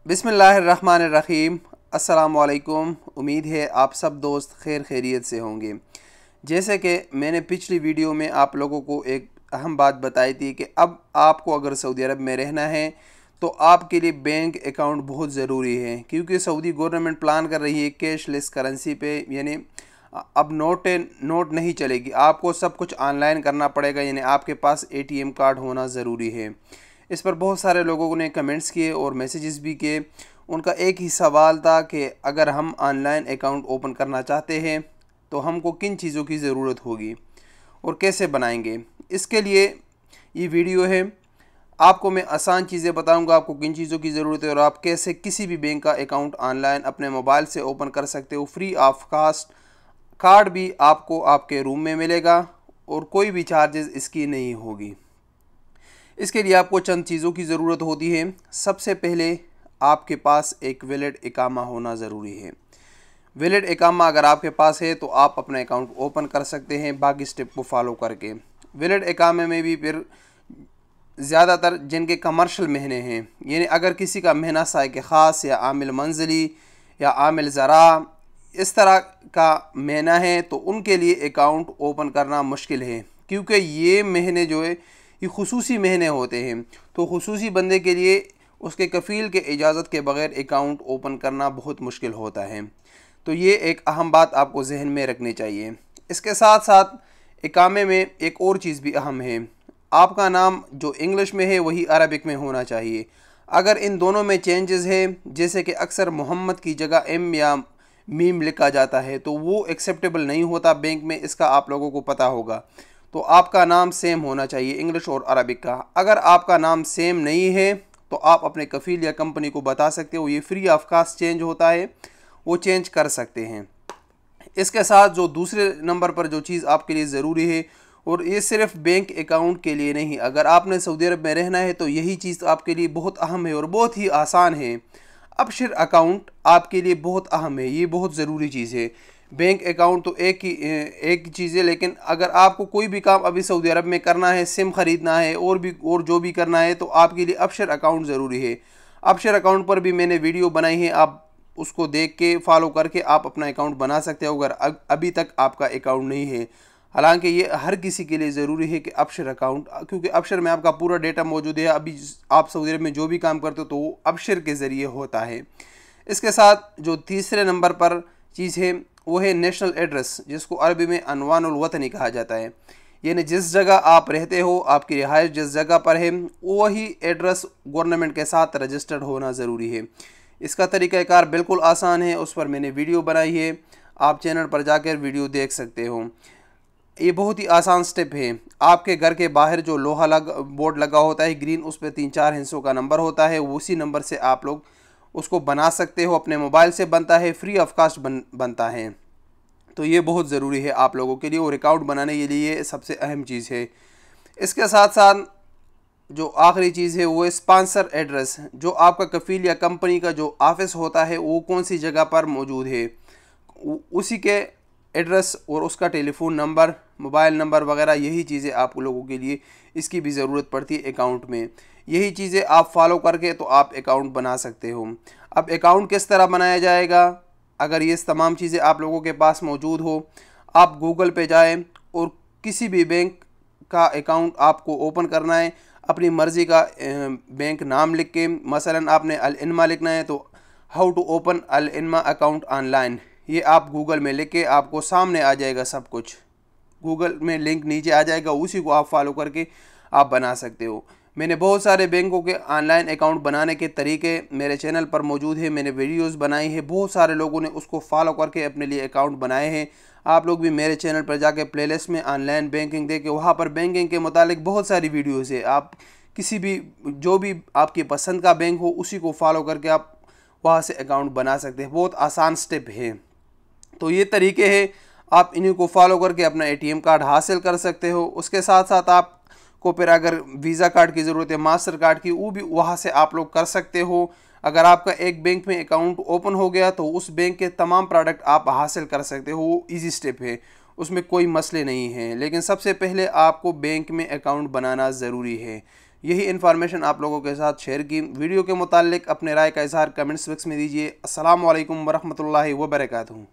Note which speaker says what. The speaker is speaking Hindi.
Speaker 1: बिस्मिल्लाहिर्रहमानिर्रहीम। अस्सलामुअलैकुम। उम्मीद है आप सब दोस्त खैर खैरियत से होंगे। जैसे कि मैंने पिछली वीडियो में आप लोगों को एक अहम बात बताई थी कि अब आपको अगर सऊदी अरब में रहना है तो आपके लिए बैंक अकाउंट बहुत ज़रूरी है, क्योंकि सऊदी गवर्नमेंट प्लान कर रही है कैशलेस करेंसी पे, यानी अब नोट नहीं चलेगी, आपको सब कुछ ऑनलाइन करना पड़ेगा, यानी आपके पास एटीएम कार्ड होना ज़रूरी है। इस पर बहुत सारे लोगों ने कमेंट्स किए और मैसेजेस भी किए। उनका एक ही सवाल था कि अगर हम ऑनलाइन अकाउंट ओपन करना चाहते हैं तो हमको किन चीज़ों की ज़रूरत होगी और कैसे बनाएंगे। इसके लिए ये वीडियो है। आपको मैं आसान चीज़ें बताऊंगा, आपको किन चीज़ों की ज़रूरत है और आप कैसे किसी भी बैंक का अकाउंट ऑनलाइन अपने मोबाइल से ओपन कर सकते हो। फ्री ऑफ कास्ट कार्ड भी आपको आपके रूम में मिलेगा और कोई भी चार्जेस इसकी नहीं होगी। इसके लिए आपको चंद चीज़ों की ज़रूरत होती है। सबसे पहले आपके पास एक वैलिड इकामा होना ज़रूरी है। वैलिड इकामा अगर आपके पास है तो आप अपना अकाउंट ओपन कर सकते हैं बाकी स्टेप को फॉलो करके। वैलिड इकामे में भी फिर ज़्यादातर जिनके कमर्शियल महीने हैं, यानी अगर किसी का महीना साइक ख़ास या आमिल मंजिली या आमिल ज़रा इस तरह का महीना है तो उनके लिए अकाउंट ओपन करना मुश्किल है, क्योंकि ये महीने जो है ये खुसूसी महीने होते हैं। तो खुसूसी बंदे के लिए उसके कफ़ील के इजाज़त के बग़ैर अकाउंट ओपन करना बहुत मुश्किल होता है। तो ये एक अहम बात आपको जहन में रखनी चाहिए। इसके साथ साथ इकामे में एक और चीज़ भी अहम है। आपका नाम जो इंग्लिश में है वही अरबिक में होना चाहिए। अगर इन दोनों में चेंजेस है, जैसे कि अक्सर मोहम्मद की जगह एम या मीम लिखा जाता है, तो वो एक्सेप्टेबल नहीं होता बैंक में, इसका आप लोगों को पता होगा। तो आपका नाम सेम होना चाहिए इंग्लिश और अरबिक का। अगर आपका नाम सेम नहीं है तो आप अपने कफ़ील या कंपनी को बता सकते हो, ये फ्री ऑफ कास्ट चेंज होता है, वो चेंज कर सकते हैं। इसके साथ जो दूसरे नंबर पर जो चीज़ आपके लिए ज़रूरी है, और ये सिर्फ बैंक अकाउंट के लिए नहीं, अगर आपने सऊदी अरब में रहना है तो यही चीज़ आपके लिए बहुत अहम है और बहुत ही आसान है। अबशर अकाउंट आपके लिए बहुत अहम है, ये बहुत ज़रूरी चीज़ है। बैंक अकाउंट तो एक चीज़ है, लेकिन अगर आपको कोई भी काम अभी सऊदी अरब में करना है, सिम ख़रीदना है और जो भी करना है, तो आपके लिए अबशर अकाउंट ज़रूरी है। अबशर अकाउंट पर भी मैंने वीडियो बनाई है, आप उसको देख के फॉलो करके आप अपना अकाउंट बना सकते हो अगर अभी तक आपका अकाउंट नहीं है। हालांकि ये हर किसी के लिए ज़रूरी है कि अबशर अकाउंट, क्योंकि अबशर में आपका पूरा डेटा मौजूद है। अभी आप सऊदी अरब में जो भी काम करते हो तो वो अबशर के ज़रिए होता है। इसके साथ जो तीसरे नंबर पर चीज़ है वो है नेशनल एड्रेस, जिसको अरबी में अनवानुल वतनी कहा जाता है। यानी जिस जगह आप रहते हो, आपकी रिहाइश जिस जगह पर है, वही एड्रेस गवर्नमेंट के साथ रजिस्टर्ड होना ज़रूरी है। इसका तरीक़ाकार बिल्कुल आसान है, उस पर मैंने वीडियो बनाई है, आप चैनल पर जाकर वीडियो देख सकते हो। ये बहुत ही आसान स्टेप है। आपके घर के बाहर जो लोहा बोर्ड लगा होता है ग्रीन, उस पर 3-4 हिस्सों का नंबर होता है, उसी नंबर से आप लोग उसको बना सकते हो। अपने मोबाइल से बनता है, फ्री ऑफ कास्ट बनता है। तो ये बहुत ज़रूरी है आप लोगों के लिए, और अकाउंट बनाने के लिए सबसे अहम चीज़ है। इसके साथ साथ जो आखिरी चीज़ है वो है स्पॉन्सर एड्रेस। जो आपका कफ़ील या कंपनी का जो ऑफिस होता है वो कौन सी जगह पर मौजूद है, उसी के एड्रेस और उसका टेलीफोन नंबर, मोबाइल नंबर वगैरह, यही चीज़ें आप लोगों के लिए इसकी भी ज़रूरत पड़ती है अकाउंट में। यही चीज़ें आप फॉलो करके तो आप अकाउंट बना सकते हो। अब अकाउंट किस तरह बनाया जाएगा, अगर ये तमाम चीज़ें आप लोगों के पास मौजूद हो, आप गूगल पे जाएं और किसी भी बैंक का अकाउंट आपको ओपन करना है, अपनी मर्ज़ी का बैंक नाम लिख के, मसलन आपने अल इनमा लिखना है तो हाउ टू ओपन अल इनमा अकाउंट ऑनलाइन, ये आप गूगल में लिख के आपको सामने आ जाएगा सब कुछ। गूगल में लिंक नीचे आ जाएगा, उसी को आप फॉलो करके आप बना सकते हो। मैंने बहुत सारे बैंकों के ऑनलाइन अकाउंट बनाने के तरीके मेरे चैनल पर मौजूद है, मैंने वीडियोस बनाई है, बहुत सारे लोगों ने उसको फॉलो करके अपने लिए अकाउंट बनाए हैं। आप लोग भी मेरे चैनल पर जाके प्लेलिस्ट में ऑनलाइन बैंकिंग देके, वहाँ पर बैंकिंग के मुतालिक बहुत सारी वीडियोज़ है। आप किसी भी जो भी आपकी पसंद का बैंक हो उसी को फॉलो करके आप वहाँ से अकाउंट बना सकते हैं। बहुत आसान स्टेप है। तो ये तरीके हैं, आप इन्हीं को फॉलो करके अपना एटीएम कार्ड हासिल कर सकते हो। उसके साथ साथ आपको फिर अगर वीज़ा कार्ड की ज़रूरत है, मास्टर कार्ड की, वो भी वहाँ से आप लोग कर सकते हो। अगर आपका एक बैंक में अकाउंट ओपन हो गया तो उस बैंक के तमाम प्रोडक्ट आप हासिल कर सकते हो। वो ईजी स्टेप है, उसमें कोई मसले नहीं हैं। लेकिन सबसे पहले आपको बैंक में अकाउंट बनाना ज़रूरी है, यही इन्फॉर्मेशन आप लोगों के साथ शेयर की। वीडियो के मुतालिक अपने राय का इजहार कमेंट्स बॉक्स में दीजिए। अस्सलाम वालेकुम वरहमतुल्लाहि वबरकातुहू।